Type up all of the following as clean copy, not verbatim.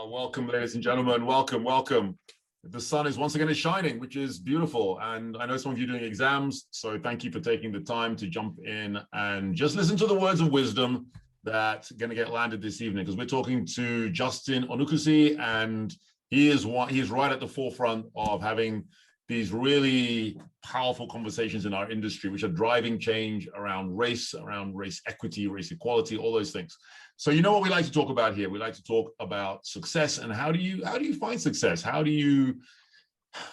Welcome, ladies and gentlemen. Welcome, welcome. The sun is once again shining, which is beautiful. And I know some of you are doing exams, so thank you for taking the time to jump in and just listen to the words of wisdom that's going to get landed this evening, because we're talking to Justin Onuekwusi, and he is right at the forefront of having these really powerful conversations in our industry, which are driving change around race equity, race equality, all those things. So you know what we like to talk about here? We like to talk about success and how do you find success? How do you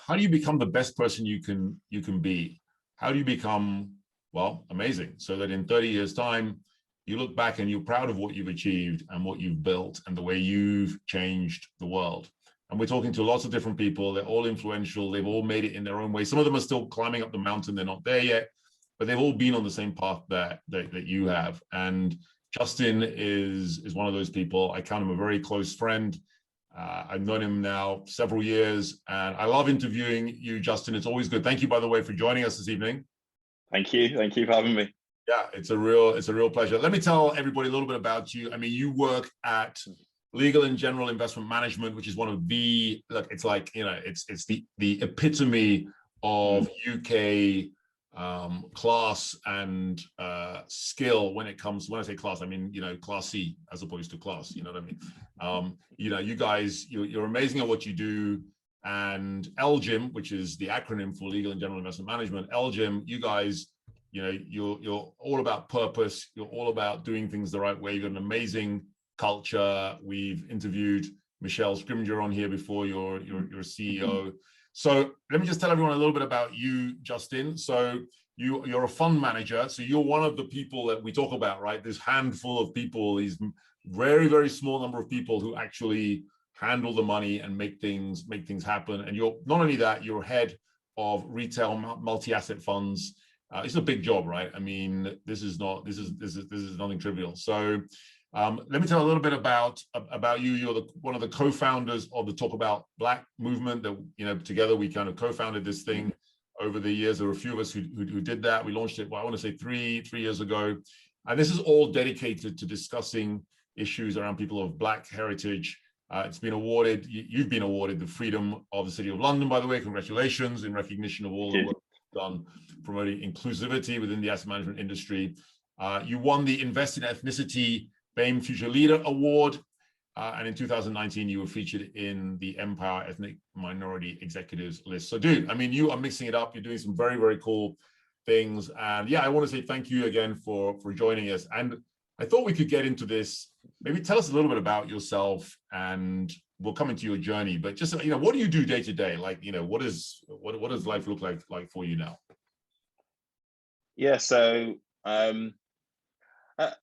become the best person you can be? How do you become, well, amazing, so that in 30 years time, you look back and you're proud of what you've achieved and what you've built and the way you've changed the world. And we're talking to lots of different people. They're all influential. They've all made it in their own way. Some of them are still climbing up the mountain. They're not there yet, but they've all been on the same path that you have. And Justin is one of those people. I count him a very close friend. I've known him now several years, and I love interviewing you, Justin. It's always good. Thank you, by the way, for joining us this evening. Thank you. Thank you for having me. Yeah, it's a real pleasure. Let me tell everybody a little bit about you. I mean, you work at Legal and General Investment Management, which is one of the, look, it's like, you know, it's the epitome of UK class and skill when it comes, when I say class, I mean, you know, classy as opposed to class, you know what I mean? You know, you guys, you're amazing at what you do. And LGIM, which is the acronym for Legal and General Investment Management, LGIM, you guys, you know, you're all about purpose. You're all about doing things the right way. You've got an amazing culture. We've interviewed Michelle Scrimgeour on here before, your CEO. So let me just tell everyone a little bit about you, Justin. So you're a fund manager. So you're one of the people that we talk about, right? This handful of people, these very, very small number of people who actually handle the money and make things happen. And you're not only that, you're head of retail multi-asset funds. It's a big job, right? I mean, this is nothing trivial. So let me tell a little bit about you. You're one of the co-founders of the Talk About Black movement that, you know, together we kind of co-founded this thing over the years. There were a few of us who did that. We launched it, well, I want to say three years ago. And this is all dedicated to discussing issues around people of Black heritage. It's been awarded, you've been awarded the Freedom of the City of London, by the way. Congratulations, in recognition of all the work done promoting inclusivity within the asset management industry. You won the Invest in Ethnicity BAME Future Leader Award, and in 2019 you were featured in the Empower Ethnic Minority Executives list. So dude, I mean, you are mixing it up. You're doing some very, very cool things, and yeah, I want to say thank you again for joining us. And I thought we could get into this. Maybe tell us a little bit about yourself, and we'll come into your journey, but just, you know, what do you do day to day? Like, you know, what does life look like for you now? Yeah, so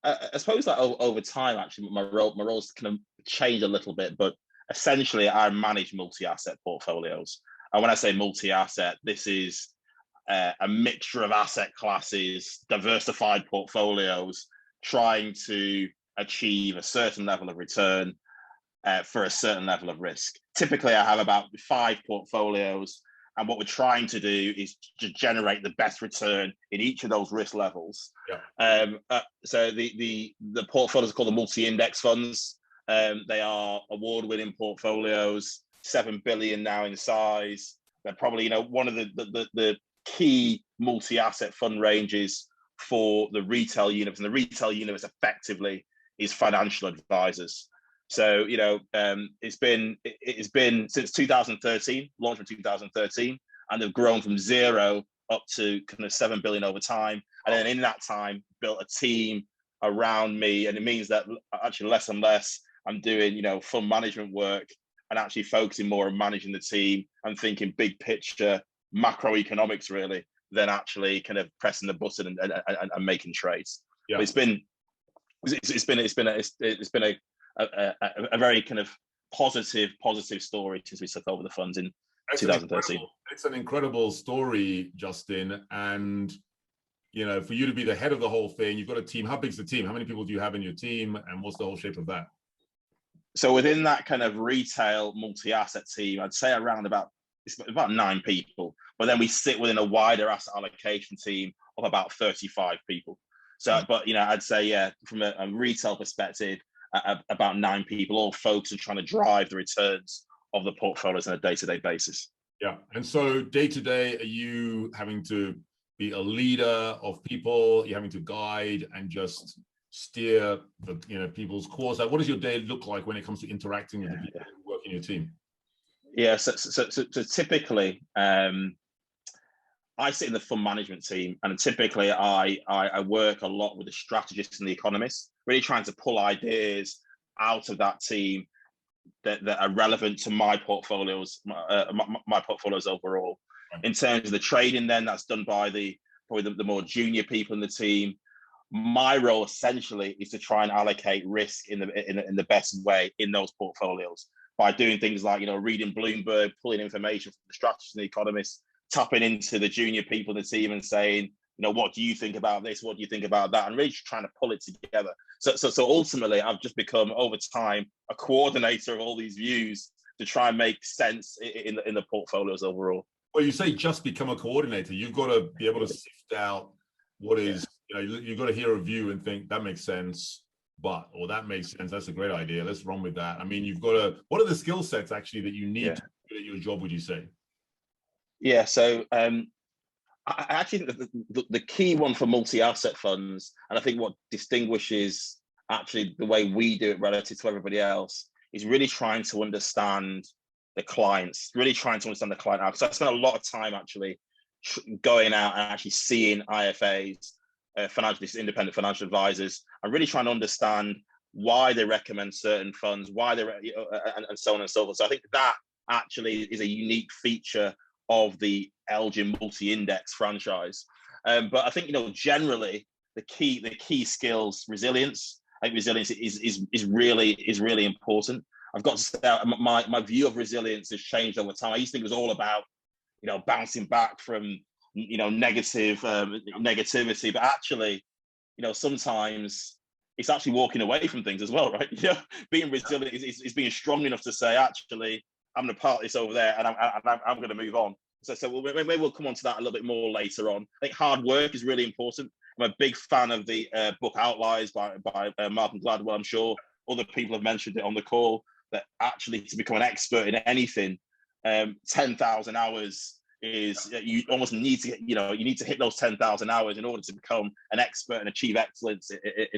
I suppose that over time, actually, my roles kind of changed a little bit, but essentially I manage multi-asset portfolios. And when I say multi-asset, this is a mixture of asset classes, diversified portfolios, trying to achieve a certain level of return for a certain level of risk. Typically, I have about 5 portfolios, and what we're trying to do is to generate the best return in each of those risk levels. Yeah. So the portfolios are called the multi-index funds. They are award-winning portfolios, 7 billion now in size. They're probably, you know, one of the key multi-asset fund ranges for the retail universe, and the retail universe effectively is financial advisors. So, you know, it's been since 2013, launched in 2013, and they've grown from 0 up to kind of 7 billion over time. And then in that time, built a team around me, and it means that actually less and less I'm doing, you know, fund management work and actually focusing more on managing the team and thinking big picture macroeconomics really, than actually kind of pressing the button and making trades. Yeah. But it's been a very kind of positive story since we took over the funds in 2013. It's an incredible story, Justin. And, you know, for you to be the head of the whole thing, you've got a team. How big's the team? How many people do you have in your team? And what's the whole shape of that? So within that kind of retail multi-asset team, I'd say it's about 9 people. But then we sit within a wider asset allocation team of about 35 people. So, but, you know, I'd say, yeah, from a retail perspective, about 9 people, all focused on trying to drive the returns of the portfolios on a day-to-day basis. Yeah, and so day to day, are you having to be a leader of people? You're having to guide and just steer the people's course. Like, what does your day look like when it comes to interacting with the people who work in your team? Yeah, so typically, I sit in the fund management team, and typically I work a lot with the strategists and the economists, really trying to pull ideas out of that team that are relevant to my portfolios, my portfolios overall. Right. In terms of the trading, then that's done by probably the more junior people in the team. My role essentially is to try and allocate risk in the best way in those portfolios by doing things like reading Bloomberg, pulling information from the strategists and the economists, tapping into the junior people in the team and saying, what do you think about this? What do you think about that? And really just trying to pull it together. So ultimately, I've just become over time a coordinator of all these views to try and make sense in the portfolios overall. Well, you say just become a coordinator. You've got to be able to sift out what is, you've got to hear a view and think that makes sense, or that makes sense. That's a great idea. Let's run with that. I mean, you've got to. What are the skill sets actually that you need to do at your job? Would you say? Yeah. So I actually think the key one for multi-asset funds, and I think what distinguishes actually the way we do it relative to everybody else, is really trying to understand the clients, really trying to understand the client out. So I spent a lot of time actually going out and actually seeing IFAs, independent financial advisors, and really trying to understand why they recommend certain funds, why they and so on and so forth. So I think that actually is a unique feature of the LGIM multi-index franchise. But I think generally the key skills, resilience. I think resilience is really important. I've got to say my view of resilience has changed over time. I used to think it was all about bouncing back from negativity, but actually sometimes it's actually walking away from things as well, right? Being resilient is being strong enough to say, actually, I'm going to part this over there, and I'm going to move on. So maybe we'll come on to that a little bit more later on. I think hard work is really important. I'm a big fan of the book Outliers by Malcolm Gladwell. I'm sure other people have mentioned it on the call, that actually to become an expert in anything, 10,000 hours is, you almost need to you need to hit those 10,000 hours in order to become an expert and achieve excellence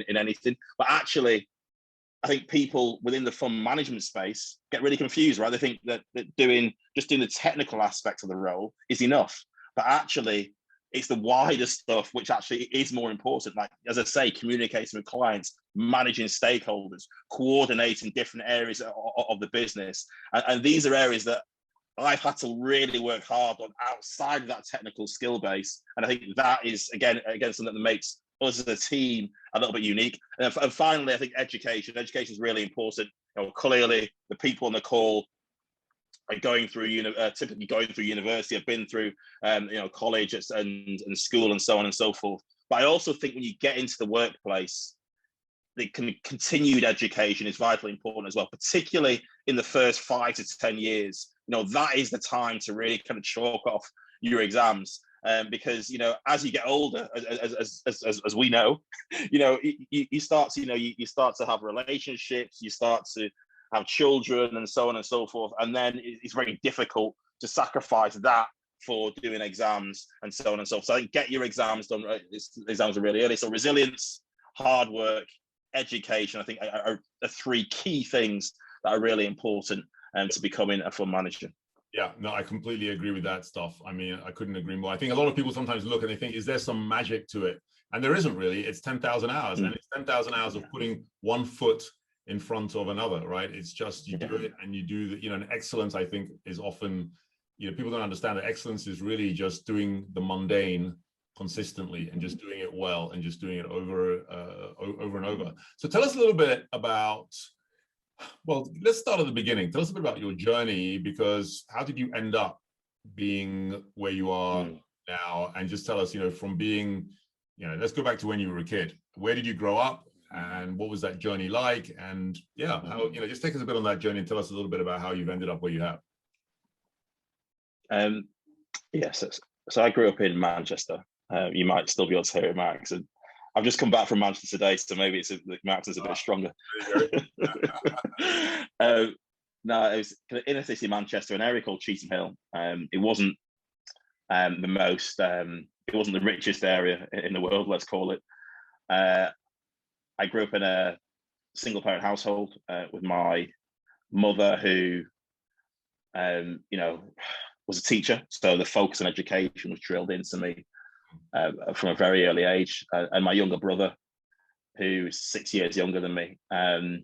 in anything. But actually, I think people within the fund management space get really confused, right? They think that doing the technical aspect of the role is enough, but actually it's the wider stuff which actually is more important. Like, as I say, communicating with clients, managing stakeholders, coordinating different areas of the business. And these are areas that I've had to really work hard on outside of that technical skill base. And I think that is, again something that makes us as a team a little bit unique. And finally, I think education is really important. Clearly the people on the call are typically going through university. I've been through college and school and so on and so forth. But I also think when you get into the workplace, the continued education is vitally important as well, particularly in the first 5 to 10 years. That is the time to really kind of chalk off your exams. Because as you get older, as we know, you start to have relationships, you start to have children, and so on and so forth, and then it's very difficult to sacrifice that for doing exams and so on and so forth. So I think get your exams done. Right? Exams are really early. So resilience, hard work, education, I think are 3 key things that are really important to becoming a fund manager. Yeah, no, I completely agree with that stuff. I mean, I couldn't agree more. I think a lot of people sometimes look and they think, is there some magic to it? And there isn't really. It's 10,000 hours, and it's 10,000 hours of putting one foot in front of another, right? It's just, you do it and you do the, and excellence, I think, is often, people don't understand that excellence is really just doing the mundane consistently and just doing it well and just doing it over and over. So tell us a little bit about, well, let's start at the beginning. Tell us a bit about your journey, because how did you end up being where you are now? And just tell us, from being, let's go back to when you were a kid. Where did you grow up, and what was that journey like? And yeah, how, just take us a bit on that journey and tell us a little bit about how you've ended up where you have. Yes, so I grew up in Manchester. You might still be able to hear my accent. I've just come back from Manchester today, so maybe my accent's a bit stronger. No, it was inner city Manchester, an area called Cheetham Hill. It wasn't the most, it wasn't the richest area in the world, let's call it. I grew up in a single parent household with my mother, who, you know, was a teacher. So the focus on education was drilled into me from a very early age. And my younger brother, who's 6 years younger than me. And,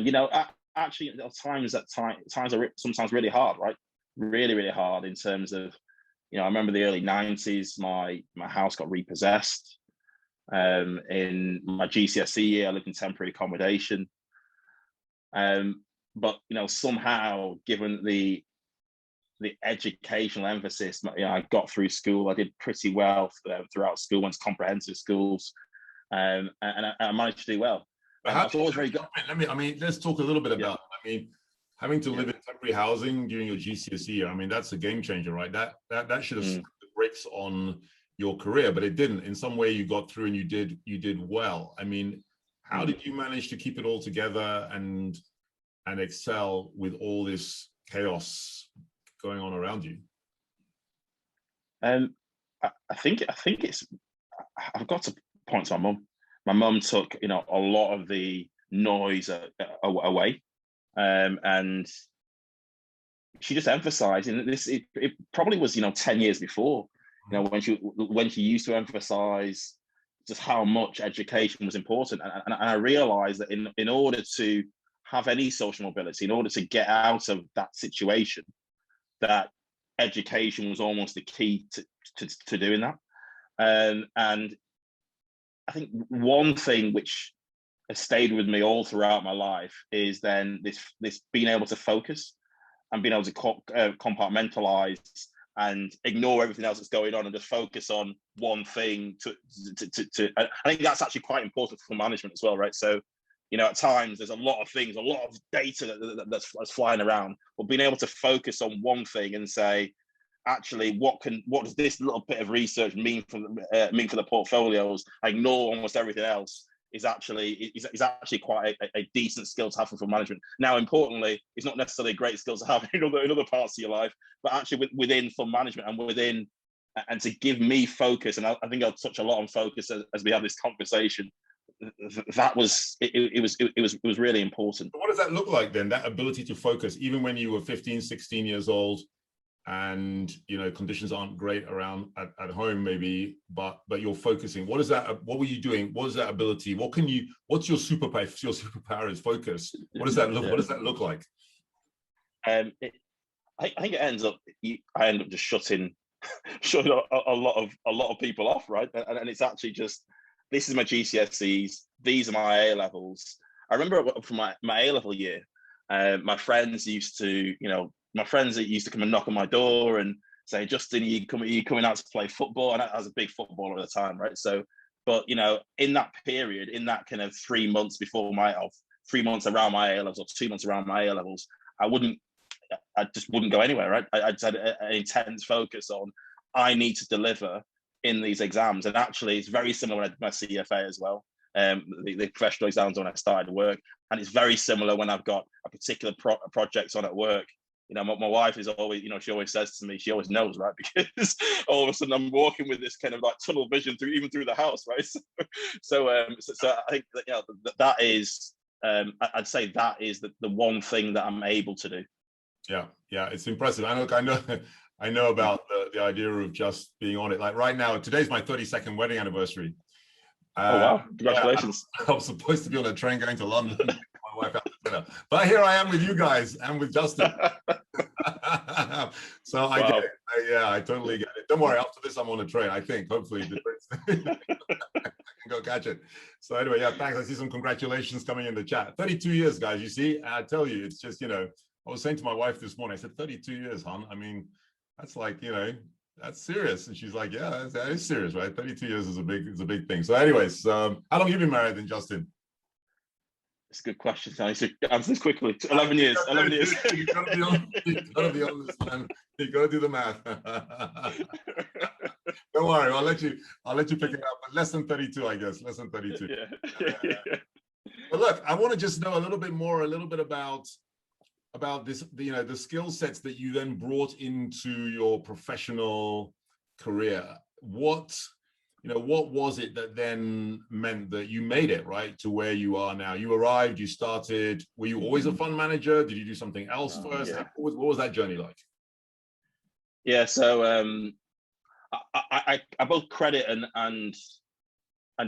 you know, actually, times are sometimes really hard, right? Really, really hard in terms of, you know, I remember the early 90s, my house got repossessed. In my GCSE year, I lived in temporary accommodation. But, you know, somehow, given the educational emphasis, you know, I got through school. I did pretty well throughout school, went to comprehensive schools, and I managed to do well. I was always very good. I mean, let's talk a little bit about, I mean, having to live in temporary housing during your GCSE year. I mean, that's a game changer, right? That should have stuck the bricks on your career, but it didn't. In some way, you got through and you did well. I mean, how did you manage to keep it all together and excel with all this chaos going on around you? I think it's, I've got to point to my mum. My mum took, you know, a lot of the noise away, and she just emphasized, and this it probably was, you know, 10 years before, you know, when she used to emphasize just how much education was important, and I realized that in order to have any social mobility, in order to get out of that situation, that education was almost the key to doing that. And I think one thing which has stayed with me all throughout my life is then this being able to focus and being able to compartmentalize and ignore everything else that's going on and just focus on one thing. I think that's actually quite important for management as well, right? So, you know, at times there's a lot of things, a lot of data that's flying around, but being able to focus on one thing and say, actually, what does this little bit of research mean for the portfolios? I ignore almost everything else. Is actually quite a decent skill to have for management. Now, importantly, it's not necessarily a great skill to have in other parts of your life, but actually within fund management and to give me focus. And I think I'll touch a lot on focus as we have this conversation. That was it was really important. What does that look like then? That ability to focus, even when you were 15, 16 years old, and, you know, conditions aren't great around at home maybe, but you're focusing. What is that? What were you doing? What is that ability? What's your superpower? If your superpower is focus, what does that look? What does that look like? I think it ends up, I end up just shutting a lot of people off, right? And it's actually just, this is my GCSEs, these are my A levels. I remember from my A level year, my friends used to, you know, that used to come and knock on my door and say, Justin, are you coming out to play football? And I was a big footballer at the time, right? So, but, you know, in that period, in that kind of 3 months before 3 months around my A levels or 2 months around my A levels, I just wouldn't go anywhere, right? I just had an intense focus on, I need to deliver in these exams. And actually, it's very similar when I did my CFA as well. The professional exams when I started work. And it's very similar when I've got a particular project on at work. You know, my wife is always, you know, she always says to me, she always knows, right? Because all of a sudden I'm walking with this kind of like tunnel vision even through the house, right? So I think that, you know, that is, I'd say that is the one thing that I'm able to do. Yeah, it's impressive. I know about the idea of just being on it. Like right now, today's my 32nd wedding anniversary. Oh wow! Congratulations. Yeah, I was supposed to be on a train going to London. My wife out to dinner, but here I am with you guys and with Justin. So I get it. I totally get it. Don't worry, after this I'm on a train, I think, hopefully I can go catch it. So anyway, yeah, thanks. I see some congratulations coming in the chat. 32 years, guys, you see, I tell you, it's just, you know, I was saying to my wife this morning, I said, 32 years, hon. I mean, that's like, you know, that's serious. And she's like, yeah, that is serious, right? 32 years is a big thing. So anyways, how long have you been married then, Justin? It's a good question. I need to answer this quickly. 11 years. 11 years. You gotta be on. You gotta be on this, man. You gotta do the math. Don't worry. I'll let you pick it up. But less than 32, I guess. Less than 32. Yeah. But look, I want to just know a little bit about this. The skill sets that you then brought into your professional career. What was it that then meant that you made it right to where you are now? You arrived, you started. Were you always a fund manager? Did you do something else first? Yeah. What was that journey like? Yeah. So I both credit and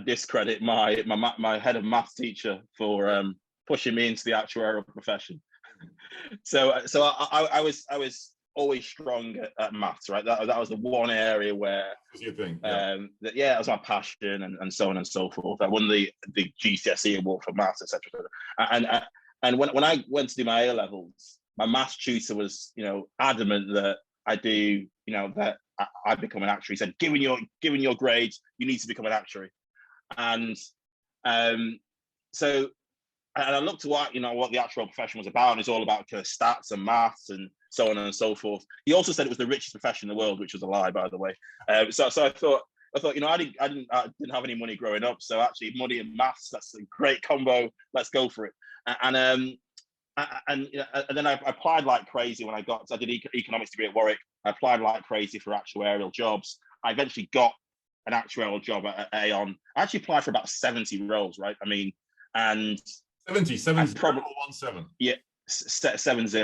discredit my head of maths teacher for pushing me into the actuarial profession. So I was always strong at maths, right? That was the one area where Your thing, that was my passion and so on and so forth. I won the GCSE award for maths, etc. And when I went to do my A levels, my maths tutor was adamant that I do that I become an actuary. He said, given your grades, you need to become an actuary. And so I looked at what the actuarial profession was about, and it's all about kind of stats and maths and so on and so forth. He also said it was the richest profession in the world, which was a lie, by the way. So I thought I didn't have any money growing up, so actually money and maths, that's a great combo. Let's go for it. And then I applied like crazy when I did economics degree at Warwick. I applied like crazy for actuarial jobs. I eventually got an actuarial job at Aon. I actually applied for about 70 roles, right? I mean, and 70 probably 17. Yeah, 70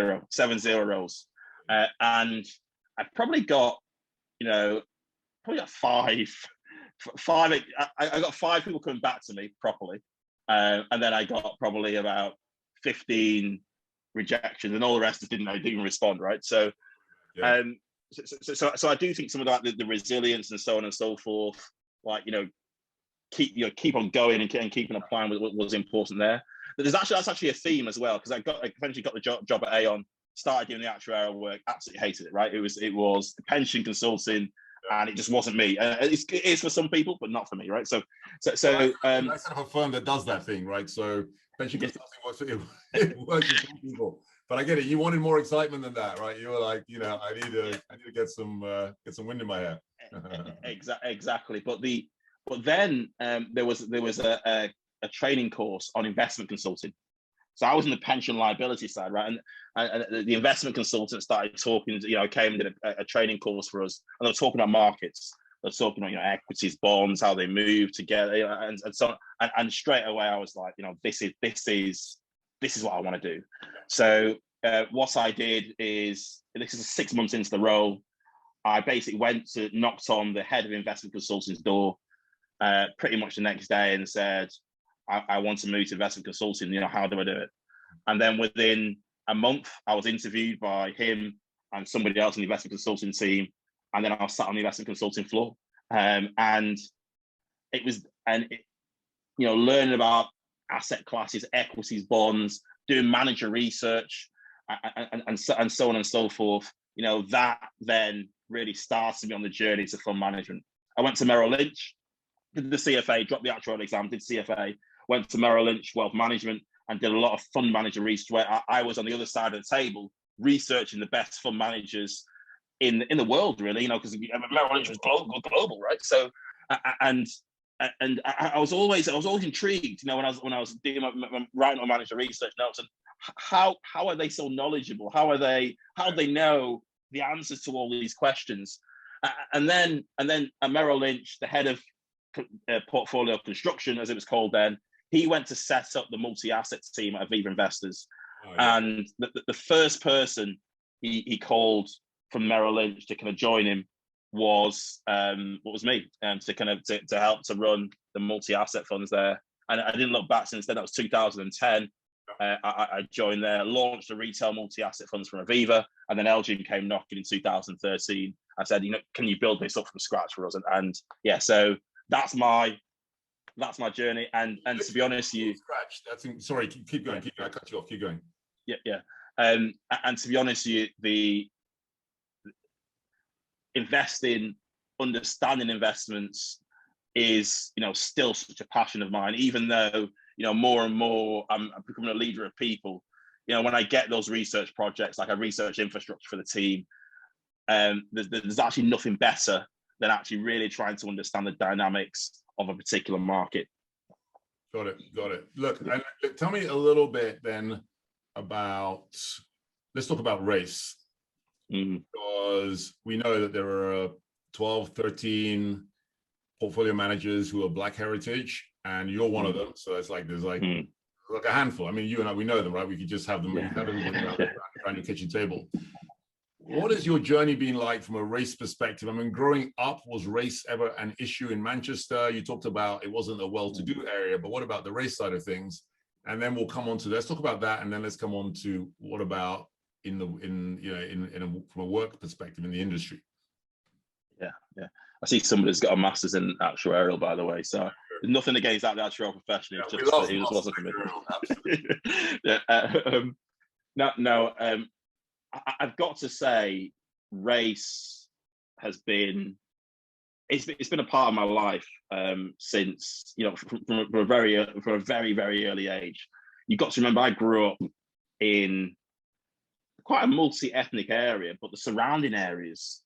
roles, and I probably got five. I got 5 people coming back to me properly, and then I got probably about 15 rejections, and all the rest didn't even respond, right? So, Yeah. So I do think some of that, the resilience and so on and so forth, like keep on going and keeping applying was important there. But that's actually a theme as well, because I eventually got the job at Aon, started doing the actuarial work, absolutely hated it, right? It was pension consulting, and it just wasn't me. It is for some people, but not for me, right? So that's kind of a firm that does that thing, right? So pension consulting works for some people, but I get it. You wanted more excitement than that, right? You were like, I need to get some wind in my hair. Exactly. But then there was a training course on investment consulting. So I was in the pension liability side, right? And the investment consultant started talking, came and did a training course for us. And they were talking about markets. They were talking about, equities, bonds, how they move together, and so on. And straight away I was like, this is what I want to do. So what I did is, this is 6 months into the role, I basically knocked on the head of investment consulting's door pretty much the next day and said, I want to move to investment consulting, how do I do it? And then within a month, I was interviewed by him and somebody else in the investment consulting team. And then I was sat on the investment consulting floor. And learning about asset classes, equities, bonds, doing manager research, and so on and so forth. That then really started me on the journey to fund management. I went to Merrill Lynch, did the CFA, dropped the actuarial exam, did CFA, went to Merrill Lynch Wealth Management, and did a lot of fund manager research, where I was on the other side of the table researching the best fund managers in the world, really, because Merrill Lynch was global, right? So, and I was always intrigued, when I was doing writing my manager research notes, and how are they so knowledgeable? How do they know the answers to all these questions? And then at Merrill Lynch, the head of portfolio construction, as it was called then, he went to set up the multi-asset team at Aviva Investors. Oh, yeah. And the first person he called from Merrill Lynch to kind of join him was me, to help to run the multi-asset funds there. And I didn't look back since then. That was 2010. I joined there, launched the retail multi-asset funds from Aviva, and then LGIM came knocking in 2013. I said, can you build this up from scratch for us? And yeah, so that's my journey. And to be honest, sorry, keep going. I cut you off. Keep going. Yeah. And to be honest, the investing, understanding investments is, still such a passion of mine, even though, more and more I'm becoming a leader of people. When I get those research projects, like a research infrastructure for the team, there's actually nothing better than actually really trying to understand the dynamics of a particular market. Got it. Look, tell me a little bit then about, let's talk about race. Because we know that there are 12, 13 portfolio managers who are Black heritage, and you're one of them. So it's like, there's like a handful. I mean, you and I, we know them, right? We could just have them, we could have everybody around your kitchen table. What has your journey been like from a race perspective? I mean, growing up, was race ever an issue in Manchester? You talked about it wasn't a well-to-do area, but what about the race side of things? And then we'll come on to, let's talk about that, and then let's come on to what about from a work perspective in the industry. Yeah. I see somebody's got a master's in actuarial, by the way. So there's nothing against that actuarial profession. It just wasn't for me. I've got to say, race has been, it's been a part of my life since, from a very, very early age. You've got to remember, I grew up in quite a multi-ethnic area, but the surrounding areas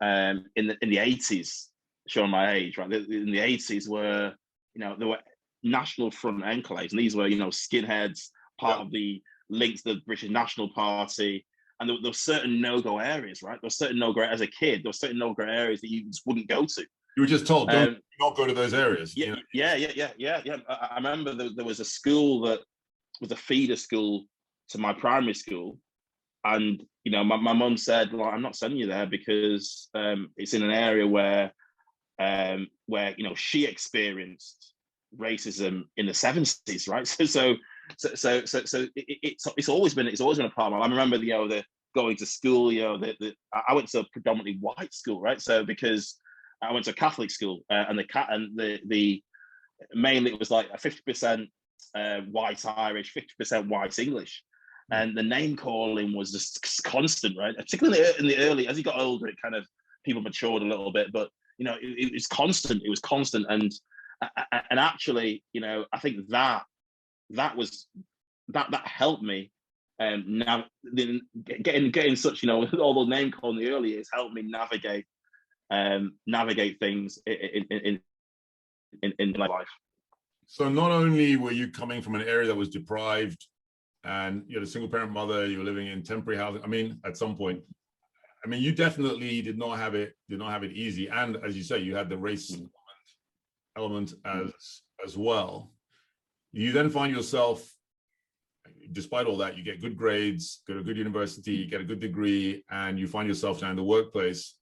in the 80s, showing my age, right? In the 80s were, there were National Front enclaves, and these were, skinheads, part of the links to the British National Party, and there were certain no-go areas, right? There were certain no-go, as a kid, there were certain no-go areas that you just wouldn't go to. You were just told, don't not go to those areas. Yeah. I remember there was a school that was a feeder school to my primary school, and my mum said, well, I'm not sending you there because it's in an area where she experienced racism in the 70s, right? So it's always been a part of my life. I remember the going to school, I went to a predominantly white school, right? So because I went to a Catholic school, and the mainly it was like a 50% white Irish, 50% white English. And the name calling was just constant, right? Particularly in the early, as he got older, it kind of, people matured a little bit, but it was constant. It was constant, and actually, I think that helped me. Now, getting such, all those name calling in the early years helped me navigate things in my life. So not only were you coming from an area that was deprived, and you're a single parent mother, you were living in temporary housing. I mean, at some point, you definitely did not have it easy. And as you say, you had the race element as well. You then find yourself, despite all that, you get good grades, go to a good university, you get a good degree, and you find yourself now in the workplace.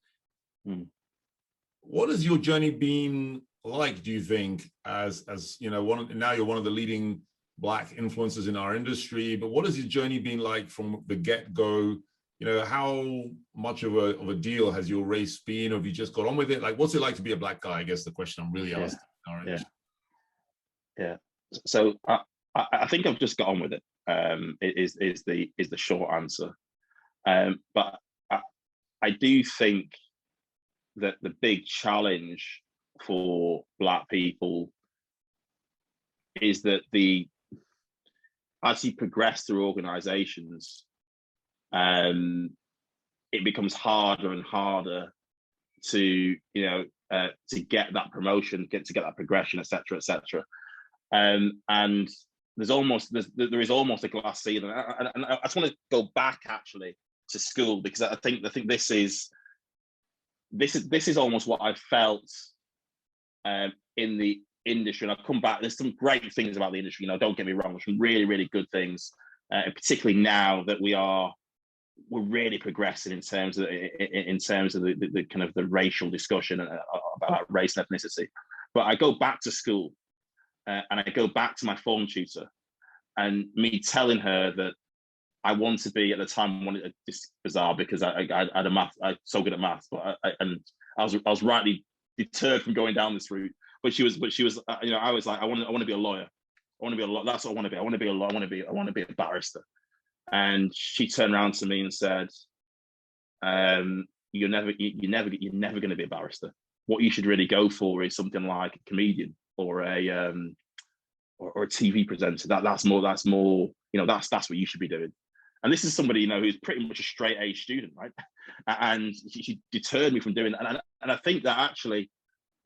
What has your journey been like, do you think, as now you're one of the leading Black influencers in our industry, but what has your journey been like from the get-go? How much of a deal has your race been, or have you just got on with it? Like, what's it like to be a Black guy? I guess the question I'm really asking in our industry. Yeah. So I think I've just got on with it. Is the short answer. But I do think that the big challenge for Black people is that as you progress through organizations, it becomes harder and harder to get that promotion, to get that progression, etc., etc. And there is almost a glass ceiling. And I just want to go back actually to school, because I think this is almost what I felt in the industry. And I'll come back. There's some great things about the industry. Don't get me wrong. There's some really, really good things, particularly now that we're really progressing in terms of the kind of the racial discussion about race and ethnicity. But I go back to school, and I go back to my form tutor, and me telling her that I want to be, at the time, this is bizarre because I had a math, I'm so good at maths, but I was rightly deterred from going down this route. But she was, I was like, I want to be a lawyer. I want to be a lawyer. That's what I want to be. I want to be a lawyer. I want to be a barrister. And she turned around to me and said, "You're never going to be a barrister. what you should really go for is something like a comedian or a TV presenter. That's more, that's what you should be doing. And this is somebody, who's pretty much a straight A student, right? And she deterred me from doing that. And I think that actually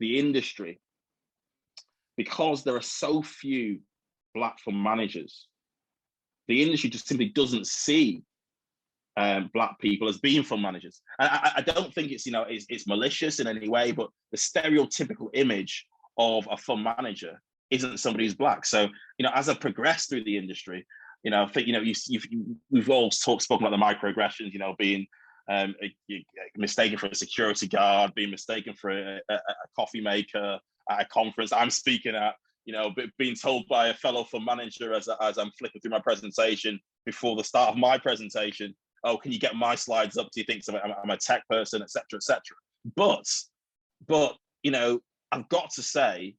the industry, because there are so few Black fund managers, the industry just simply doesn't see Black people as being fund managers. And I don't think it's malicious in any way, but the stereotypical image of a fund manager isn't somebody who's Black. So, as I progressed through the industry, I think, we've all spoken about the microaggressions, being mistaken for a security guard, being mistaken for a coffee maker at a conference I'm speaking at, being told by a fellow fund manager as I'm flicking through my presentation before the start of my presentation, oh, can you get my slides up? Do you think I'm a tech person, et cetera, et cetera? But, I've got to say,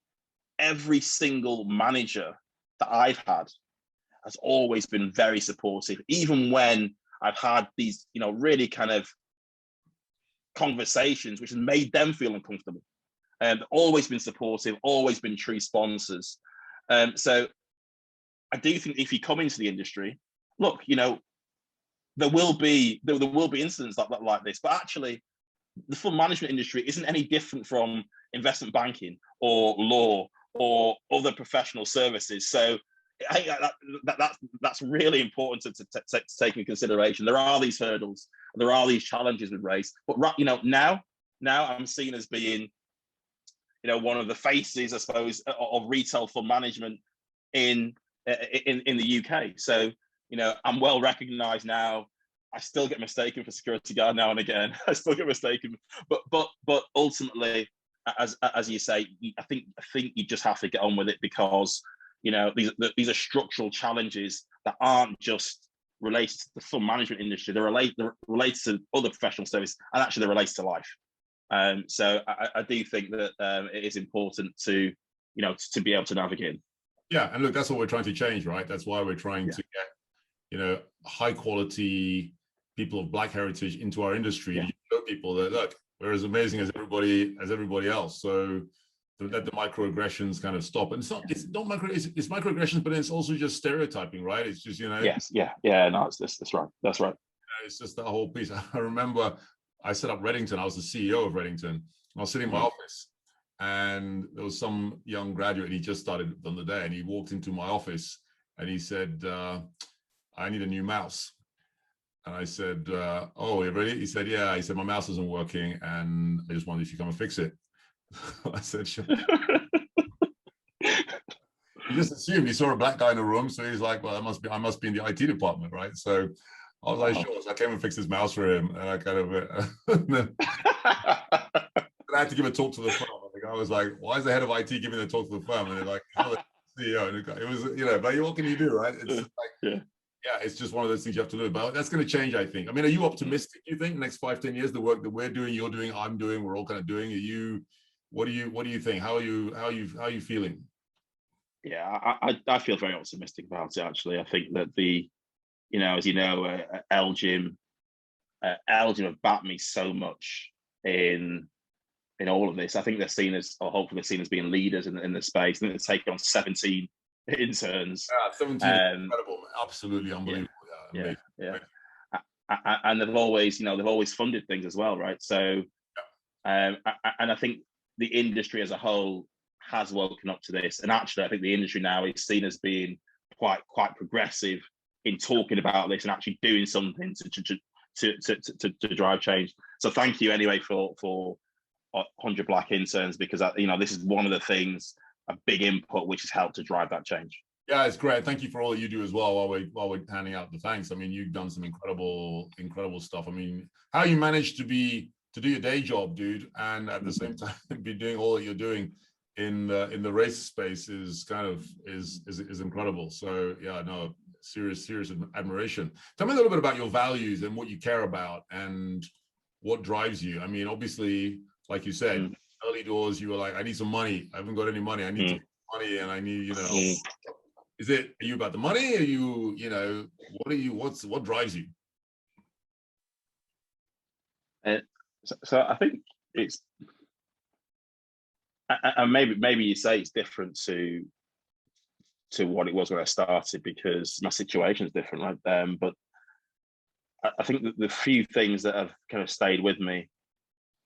every single manager that I've had has always been very supportive, even when I've had these, really kind of conversations which has made them feel uncomfortable. Always been supportive, always been true sponsors. So I do think if you come into the industry, look, there will be incidents like this, but actually the fund management industry isn't any different from investment banking or law or other professional services. So I think that's really important to take into consideration. There are these hurdles, there are these challenges with race, but now I'm seen as being, one of the faces, I suppose, of retail fund management in the UK. So, I'm well recognised now. I still get mistaken for security guard now and again. I still get mistaken, but ultimately, as you say, I think you just have to get on with it, because these are structural challenges that aren't just related to the fund management industry. They're related to other professional services, and actually they're related to life. So I do think that it is important to be able to navigate. Yeah, and look, that's what we're trying to change, right? That's why we're trying to get high quality people of Black heritage into our industry. To show people that, look, we're as amazing as everybody else. So let the microaggressions kind of stop. And it's microaggressions, but it's also just stereotyping, right? It's just Yes, no, that's right. It's just that whole piece. I remember I set up Reddington. I was the CEO of Reddington. I was sitting in my office, and there was some young graduate, and he just started on the day, and he walked into my office and he said, I need a new mouse. And I said, oh, you ready? He said, yeah. He said, my mouse isn't working, and I just wondered if you come and fix it. I said, sure. He just assumed, he saw a Black guy in the room, so he's like, well, I must be in the IT department, right? So I was like, sure. So I came and fixed his mouse for him, and I kind of I had to give a talk to the firm. I was like, why is the head of IT giving a talk to the firm? And they're like, oh, the CEO. And it was, but what can you do, right? It's like, yeah, it's just one of those things you have to do. But that's going to change, I think. I mean, are you optimistic, you think, next 5-10 years, the work that we're doing, you're doing, I'm doing, we're all kind of doing? What do you think? How are you feeling? Yeah, I feel very optimistic about it, actually. I think that as you know, LGIM have backed me so much in all of this. I think they're seen as, or hopefully they're seen as, being leaders in the space. I think they've taken on 17 interns. 17 incredible, absolutely unbelievable. Yeah. And they've always funded things as well, right? So, and I think the industry as a whole has woken up to this. And actually, I think the industry now is seen as being quite progressive in talking about this and actually doing something to drive change. So thank you anyway for 100 Black interns, because this is one of the things, a big input which has helped to drive that change. Yeah, it's great. Thank you for all that you do as well while we're handing out the thanks. I mean, you've done some incredible stuff. I mean, how you managed to do your day job, dude, and at the same time be doing all that you're doing in the race space is kind of is incredible. So yeah, no, serious admiration. Tell me a little bit about your values and what you care about and what drives you. I mean, obviously, like you said, early doors, you were like, I need some money. I haven't got any money. I need some money, and I need, are you about the money? Are you, what drives you? So I think it's And maybe you say it's different to what it was when I started because my situation is different, right? But I think that the few things that have kind of stayed with me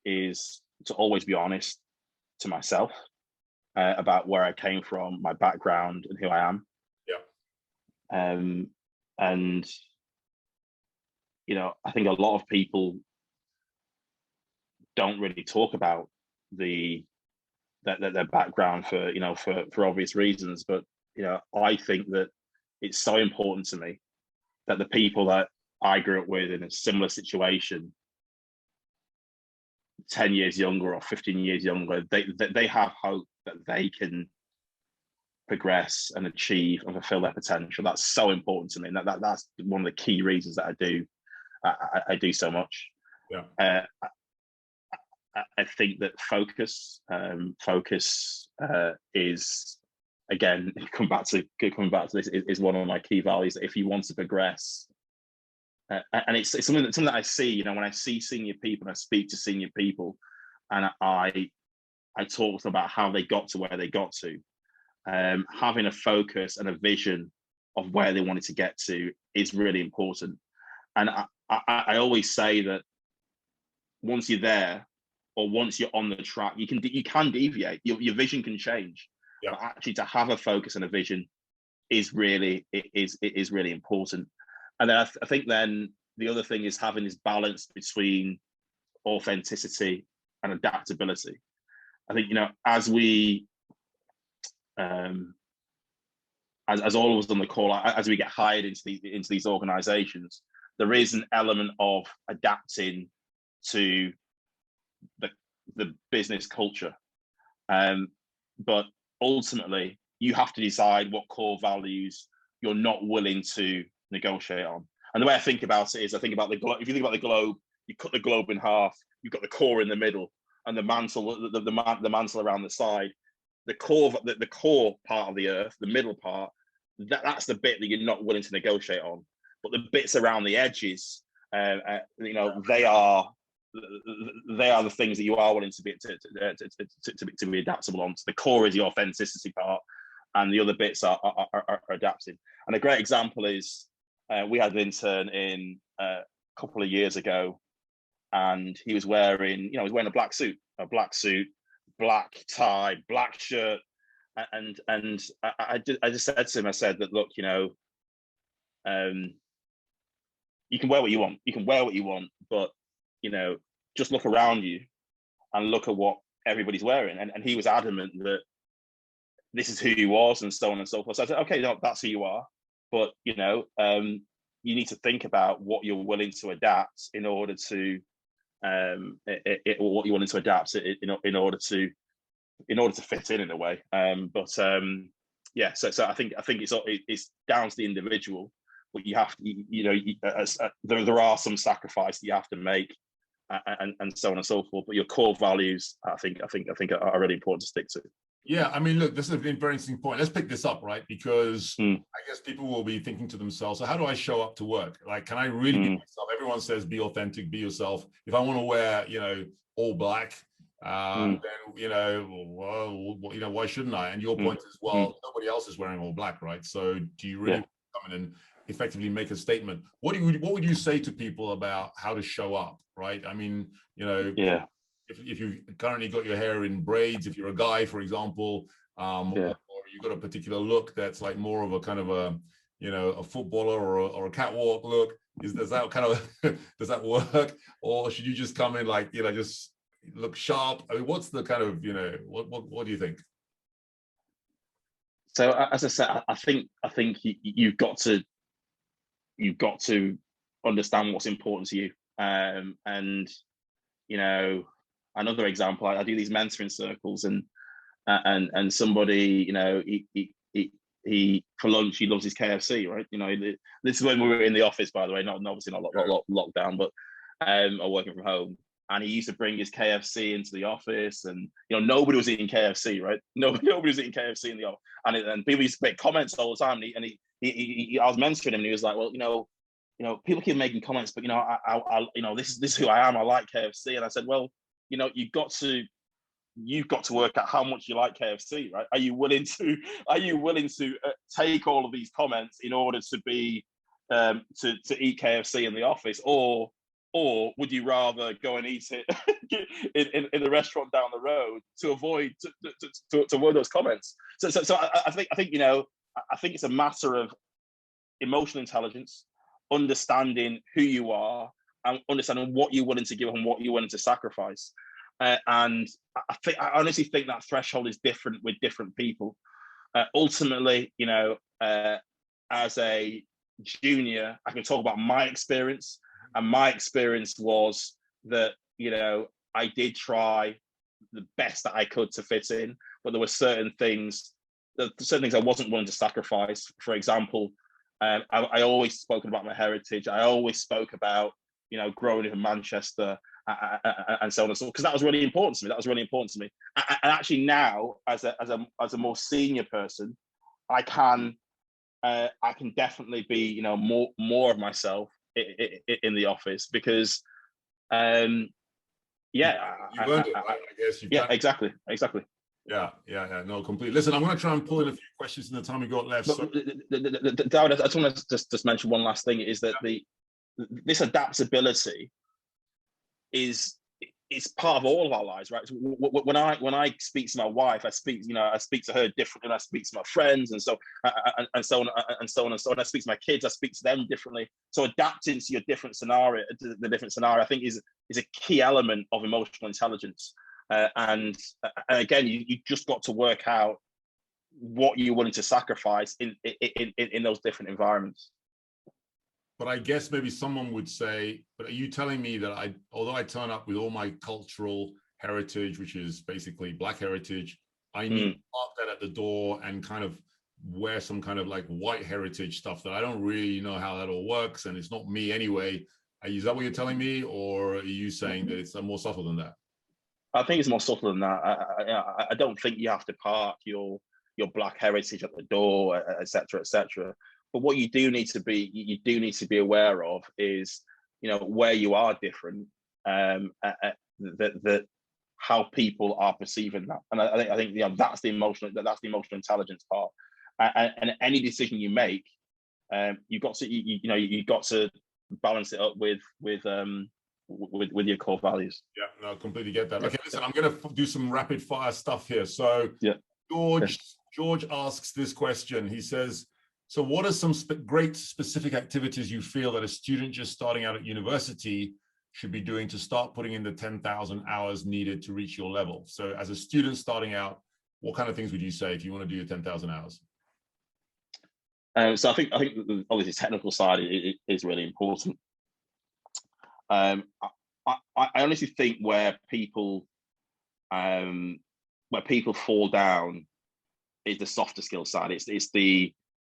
is to always be honest to myself about where I came from, my background, and who I am. Yeah. And I think a lot of people don't really talk about their background for obvious reasons, but I think that it's so important to me that the people that I grew up with in a similar situation, 10 years younger or 15 years younger, they have hope that they can progress and achieve and fulfill their potential. That's so important to me. And that's one of the key reasons that I do so much. Yeah. I think that focus is, again, coming back to this, is one of my key values. That if you want to progress, and it's something that I see, when I see senior people and I speak to senior people, and I talk to them about how they got to where they got to, having a focus and a vision of where they wanted to get to is really important. And I always say that once you're there, or once you're on the track, you can deviate. Your vision can change. Yeah. But actually, to have a focus and a vision is really important. And then I think then the other thing is having this balance between authenticity and adaptability. I think as we as all of us on the call, as we get hired into these organizations, there is an element of adapting to the business culture, but ultimately you have to decide what core values you're not willing to negotiate on. And the way I think about it is, I think about the globe. If you think about the globe, you cut the globe in half. You've got the core in the middle, and the mantle, the mantle around the side. The core part of the earth, the middle part, that's the bit that you're not willing to negotiate on. But the bits around the edges, they are the things that you are willing to be adaptable on. So the core is the authenticity part, and the other bits are adapting. And a great example is we had an intern in a couple of years ago, and he was wearing a black suit, black tie, black shirt, and I just said to him, I said that, look, you can wear what you want, but just look around you and look at what everybody's wearing. And he was adamant that this is who he was, and so on and so forth. So I said, okay, no, that's who you are, but you need to think about what you're willing to adapt in order to what you're willing to adapt in order to fit in a way. Yeah, so I think it's down to the individual, but you have to, there are some sacrifices you have to make, and so on and so forth. But your core values, I think are really important to stick to. Yeah, I mean, look, this is a very interesting point. Let's pick this up, right? Because I guess people will be thinking to themselves, so how do I show up to work? Like, can I really be myself? Everyone says be authentic, be yourself. If I want to wear, all black, then, why shouldn't I? And your point is, well, nobody else is wearing all black, right? So do you really come in and effectively make a statement? What would you say to people about how to show up, right? I mean, if you've currently got your hair in braids, if you're a guy, for example, or you've got a particular look that's like more of a kind of a footballer or a catwalk look, does that kind of does that work, or should you just come in like just look sharp? I mean, what's the kind of what do you think? So as I said, I think you've got to understand what's important to you, and another example, I do these mentoring circles, and somebody, he for lunch, he loves his KFC, right? This is when we were in the office, by the way, obviously not lockdown, but or working from home. And he used to bring his KFC into the office, and nobody was eating KFC, right? Nobody was eating KFC in the office, and people used to make comments all the time. And he I was mentoring him, and he was like, well, people keep making comments, but this is who I am. I like KFC, and I said, well, you've got to you've got to work out how much you like KFC, right? Are you willing to take all of these comments in order to be to eat KFC in the office, or would you rather go and eat it in the restaurant down the road to avoid those comments? So I think I think it's a matter of emotional intelligence, understanding who you are, and understanding what you're willing to give and what you're willing to sacrifice. And I honestly think that threshold is different with different people. Ultimately, as a junior, I can talk about my experience, and my experience was that I did try the best that I could to fit in, but there were certain things I wasn't willing to sacrifice. For example, I always spoken about my heritage. I always spoke about growing up in Manchester, and so on and so on, because that was really important to me. And actually now, as a more senior person, I can definitely be more of myself in the office, because you've earned it, right? I guess exactly. Yeah, no, completely. Listen, I'm going to try and pull in a few questions in the time we got left. But, David, I just want to just mention one last thing, is that this adaptability is part of all of our lives, right? When I speak to my wife, I speak to her differently, and I speak to my friends, and so on. I speak to my kids, I speak to them differently. So adapting to your different scenario, I think is a key element of emotional intelligence. And again, you just got to work out what you're willing to sacrifice in those different environments. But I guess maybe someone would say, but are you telling me that although I turn up with all my cultural heritage, which is basically Black heritage, I need to park that at the door and kind of wear some kind of like white heritage stuff that I don't really know how that all works, and it's not me anyway? Is that what you're telling me, or are you saying that it's more subtle than that? I think it's more subtle than that. I don't think you have to park your Black heritage at the door, etc., etc. But what you do need to be aware of is, where you are different, that how people are perceiving that, and I think that's the emotional intelligence part. And any decision you make, you've got to balance it up with your core values. Yeah, no, completely get that. Okay, listen, I'm going to do some rapid fire stuff here. So George asks this question. He says, so what are some great specific activities you feel that a student just starting out at university should be doing to start putting in the 10,000 hours needed to reach your level? So as a student starting out, what kind of things would you say if you want to do your 10,000 hours? So I think obviously the technical side is really important. I honestly think where people fall down is the softer skill side.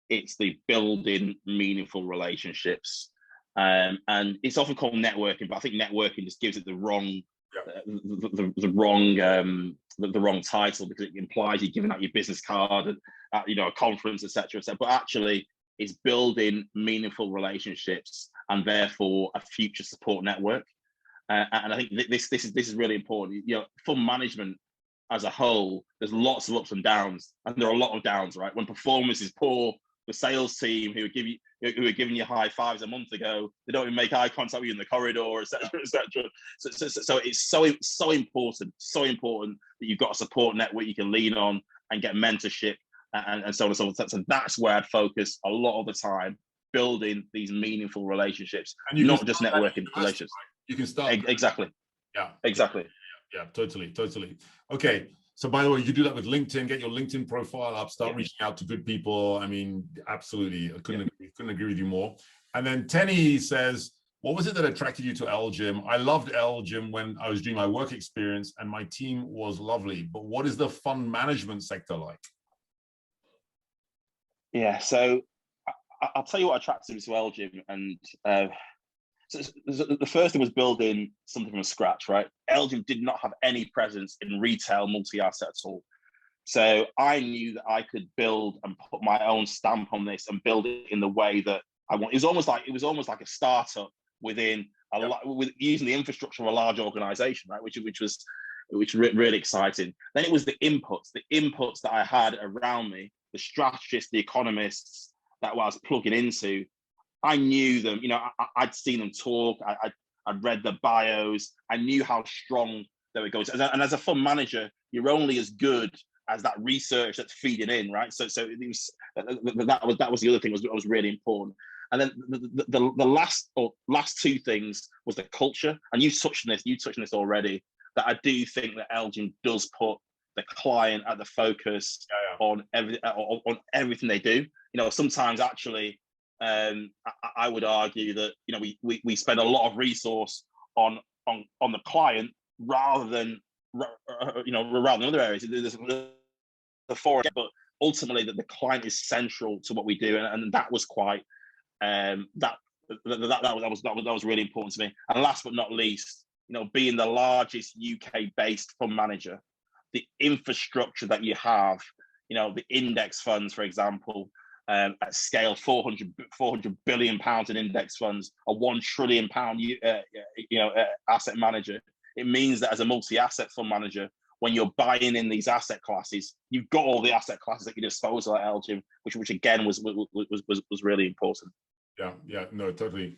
It's the building meaningful relationships, and it's often called networking, but I think networking just gives it the wrong title, because it implies you're giving out your business card at a conference, etc. But actually, it's building meaningful relationships and therefore a future support network. And I think this is really important. Fund management as a whole, there's lots of ups and downs, and there are a lot of downs, right? When performance is poor, the sales team who were giving you high fives a month ago, they don't even make eye contact with you in the corridor, etc., etc. So it's so important that you've got a support network you can lean on and get mentorship and so on and so forth. So that's where I'd focus a lot of the time, building these meaningful relationships, and not just networking relationships. Right? You can start exactly. Yeah, exactly. Yeah, totally. Okay. So by the way, you do that with LinkedIn, get your LinkedIn profile up, start reaching out to good people. I mean, absolutely. I couldn't agree with you more. And then Tenny says, what was it that attracted you to LGIM? I loved LGIM when I was doing my work experience and my team was lovely. But what is the fund management sector like? Yeah, so I'll tell you what attracted me to LGIM. And so the first thing was building something from scratch, right? LGIM did not have any presence in retail multi-asset at all. So I knew that I could build and put my own stamp on this and build it in the way that I want. It was almost like a startup within with using the infrastructure of a large organization, right? Which was which really exciting. Then it was the inputs that I had around me, the strategists, the economists that I was plugging into. I knew them, I'd seen them talk. I'd read their bios. I knew how strong they were going. And as a fund manager, you're only as good as that research that's feeding in, right? So it was, that was the other thing that was really important. And then the last two things was the culture. And you touched on this already, that I do think that LGIM does put the client at the focus on everything they do. Sometimes actually, I would argue that we spend a lot of resource on the client rather than other areas. There's the four, but ultimately that the client is central to what we do, and that was quite that was really important to me. And last but not least, being the largest UK-based fund manager, the infrastructure that you have, the index funds, for example, at scale, 400 billion pounds in index funds, a £1 trillion asset manager. It means that as a multi-asset fund manager, when you're buying in these asset classes, you've got all the asset classes at your disposal at LGIM, which again was really important. Yeah, no, totally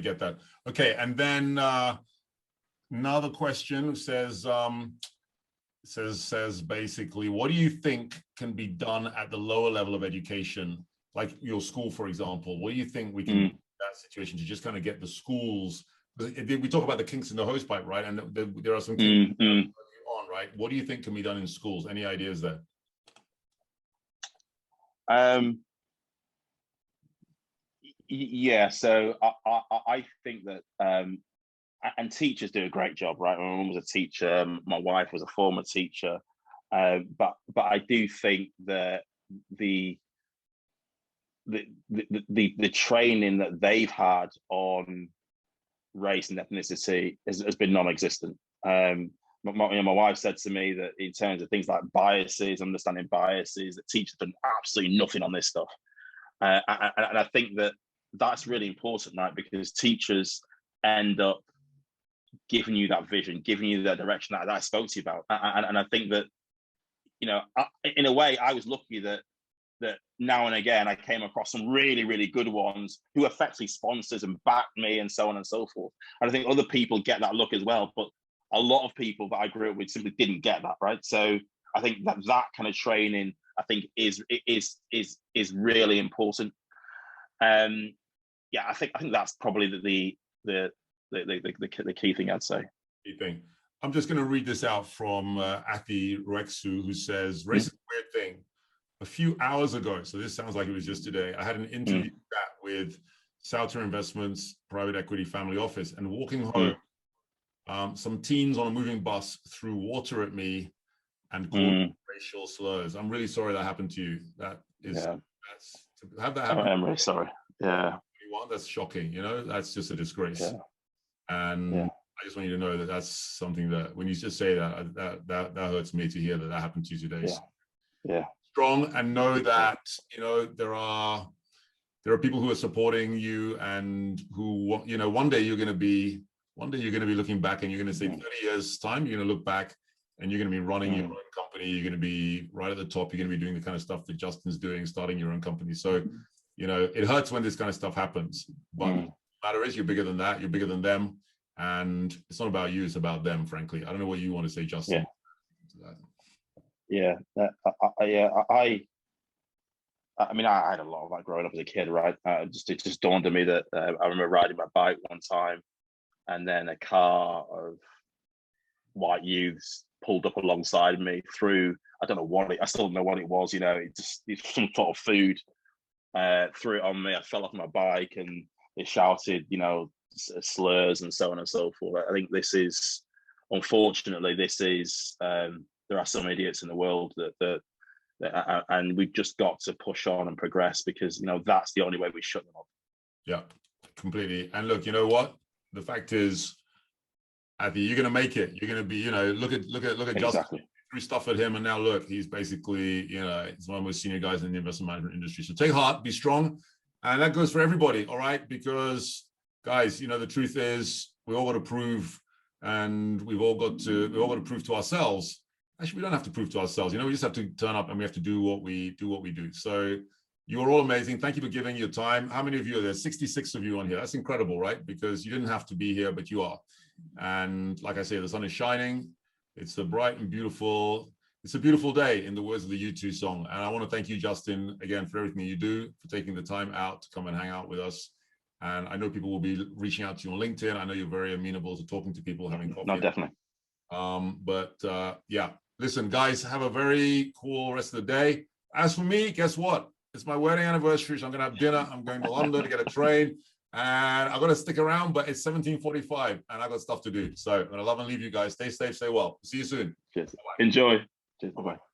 get that. Okay, and then another question says basically, what do you think can be done at the lower level of education, like your school, for example? What do you think we can do in that situation to just kind of get the schools? We talk about the kinks in the hosepipe, right? And there are some kinks on, right? What do you think can be done in schools? Any ideas there? Yeah, so I think that and teachers do a great job, right? My mum was a teacher, my wife was a former teacher, but I do think that the training that they've had on race and ethnicity has been non-existent. My wife said to me that in terms of things like biases, understanding biases, that teachers have done absolutely nothing on this stuff. And I think that that's really important, right? Because teachers end up giving you that vision, giving you that direction that I spoke to you about. And I think that, in a way, I was lucky that now and again I came across some really, really good ones who effectively sponsors and backed me and so on and so forth. And I think other people get that look as well, but a lot of people that I grew up with simply didn't get that, right? So I think that kind of training, I think, is really important. Yeah, I think that's probably the key thing I'd say. Key thing. I'm just going to read this out from Athi Rexu, who says, "Race is a weird thing. A few hours ago, so this sounds like it was just today, I had an interview chat with Sauter Investments private equity family office, and walking home, some teens on a moving bus threw water at me and called racial slurs. I'm really sorry that happened to you. That is, that's to have that happen. I'm really sorry. Yeah. That's shocking. That's just a disgrace. Yeah. And I just want you to know that that's something that when you just say that hurts me to hear that happened to you today. Yeah. So yeah. Strong, and know that there are people who are supporting you, and who one day you're going to be looking back, and you're going to say 30 years time, you're going to look back and you're going to be running your own company. You're going to be right at the top. You're going to be doing the kind of stuff that Justin's doing, starting your own company. So it hurts when this kind of stuff happens, but the matter is, you're bigger than that. You're bigger than them, and it's not about you, it's about them, frankly. I don't know what you want to say, Justin. I mean, I had a lot of that growing up as a kid, right? It just dawned on me that I remember riding my bike one time, and then a car of white youths pulled up alongside me, threw, I don't know what I still don't know what it was, it's some sort of food, threw it on me. I fell off my bike, and they shouted, slurs and so on and so forth. I think this is, unfortunately, there are some idiots in the world that and we've just got to push on and progress, because that's the only way we shut them up. Yeah, completely. And look, you know what? The fact is, Athi, you're going to make it. You're going to be, look at Exactly. Justin. Threw stuff at him, and now look, he's basically, he's one of the most senior guys in the investment management industry. So take heart, be strong, and that goes for everybody. All right, because guys, the truth is, we all got to prove and we've all got to prove to ourselves. Actually, we don't have to prove to ourselves. We just have to turn up and we have to do what we do. So you're all amazing. Thank you for giving your time. How many of you are there? 66 of you on here. That's incredible, right? Because you didn't have to be here, but you are. And like I say, the sun is shining. It's a bright and beautiful. It's a beautiful day, in the words of the U2 song. And I want to thank you, Justin, again, for everything you do, for taking the time out to come and hang out with us. And I know people will be reaching out to you on LinkedIn. I know you're very amenable to talking to people, having coffee. No, definitely. Yeah, listen, guys, have a very cool rest of the day. As for me, guess what? It's my wedding anniversary, so I'm going to have dinner. I'm going to London to get a train. And I'm going to stick around, but it's 17:45 and I got stuff to do. So I'm going to love and leave you guys. Stay safe, stay well. See you soon. Cheers. Bye-bye. Enjoy. Cheers. Bye-bye.